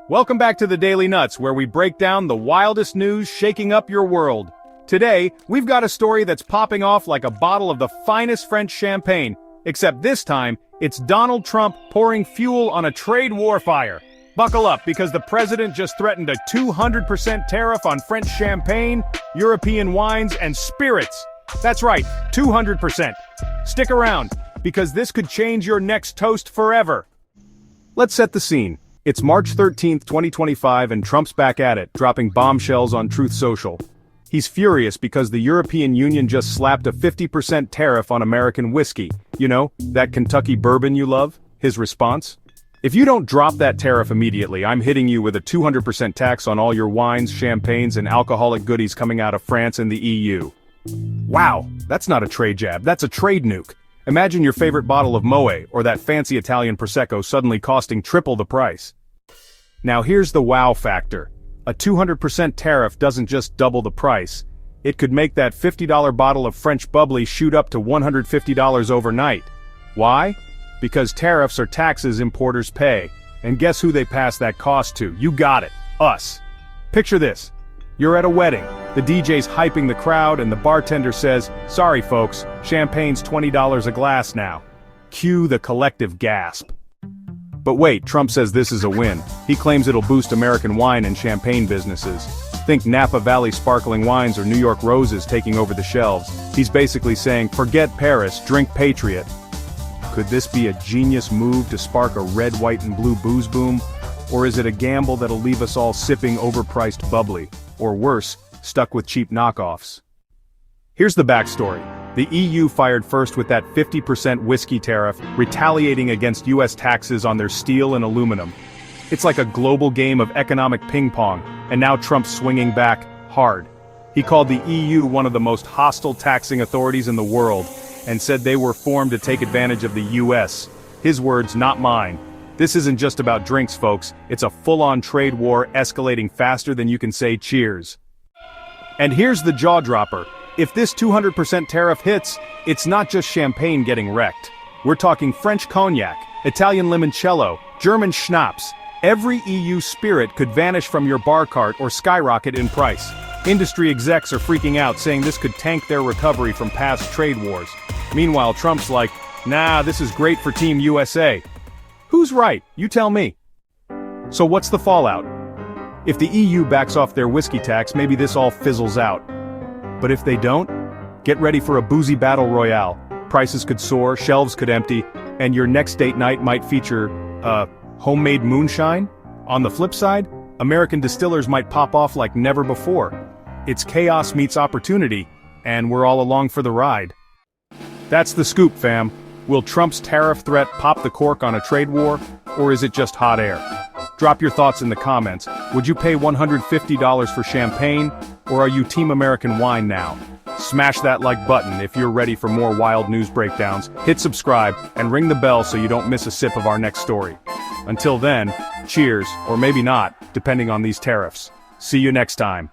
Welcome back to the Daily Nuts, where we break down the wildest news shaking up your world. Today, we've got a story that's popping off like a bottle of the finest French champagne, except this time, it's Donald Trump pouring fuel on a trade war fire. Buckle up, because the president just threatened a 200% tariff on French champagne, European wines, and spirits. That's right, 200%. Stick around, because this could change your next toast forever. Let's set the scene. It's March 13th, 2025, and Trump's back at it, dropping bombshells on Truth Social. He's furious because the European Union just slapped a 50% tariff on American whiskey. You know, that Kentucky bourbon you love? His response? If you don't drop that tariff immediately, I'm hitting you with a 200% tax on all your wines, champagnes, and alcoholic goodies coming out of France and the EU. Wow, that's not a trade jab, that's a trade nuke. Imagine your favorite bottle of Moët or that fancy Italian Prosecco suddenly costing triple the price. Now here's the wow factor. A 200% tariff doesn't just double the price. It could make that $50 bottle of French bubbly shoot up to $150 overnight. Why? Because tariffs are taxes importers pay. And guess who they pass that cost to? You got it. Us. Picture this. You're at a wedding. The DJ's hyping the crowd and the bartender says, "Sorry folks, champagne's $20 a glass now." Cue the collective gasp. But wait, Trump says this is a win. He claims it'll boost American wine and champagne businesses. Think Napa Valley sparkling wines or New York roses taking over the shelves. He's basically saying, forget Paris, drink Patriot. Could this be a genius move to spark a red, white, and blue booze boom? Or is it a gamble that'll leave us all sipping overpriced bubbly? Or worse, stuck with cheap knockoffs? Here's the backstory. The EU fired first with that 50% whiskey tariff, retaliating against US taxes on their steel and aluminum. It's like a global game of economic ping pong, and now Trump's swinging back hard. He called the EU one of the most hostile taxing authorities in the world, and said they were formed to take advantage of the US. His words, not mine. This isn't just about drinks, folks. It's a full-on trade war escalating faster than you can say cheers. And here's the jaw-dropper. If this 200% tariff hits, it's not just champagne getting wrecked. We're talking French cognac, Italian limoncello, German schnapps. Every EU spirit could vanish from your bar cart or skyrocket in price. Industry execs are freaking out, saying this could tank their recovery from past trade wars. Meanwhile, Trump's like, nah, this is great for Team USA. Who's right? You tell me. So what's the fallout? If the EU backs off their whiskey tax, maybe this all fizzles out. But if they don't, get ready for a boozy battle royale. Prices could soar, shelves could empty, and your next date night might feature, homemade moonshine? On the flip side, American distillers might pop off like never before. It's chaos meets opportunity, and we're all along for the ride. That's the scoop, fam. Will Trump's tariff threat pop the cork on a trade war, or is it just hot air? Drop your thoughts in the comments. Would you pay $150 for champagne, or are you Team American wine now? Smash that like button if you're ready for more wild news breakdowns, hit subscribe, and ring the bell so you don't miss a sip of our next story. Until then, cheers, or maybe not, depending on these tariffs. See you next time.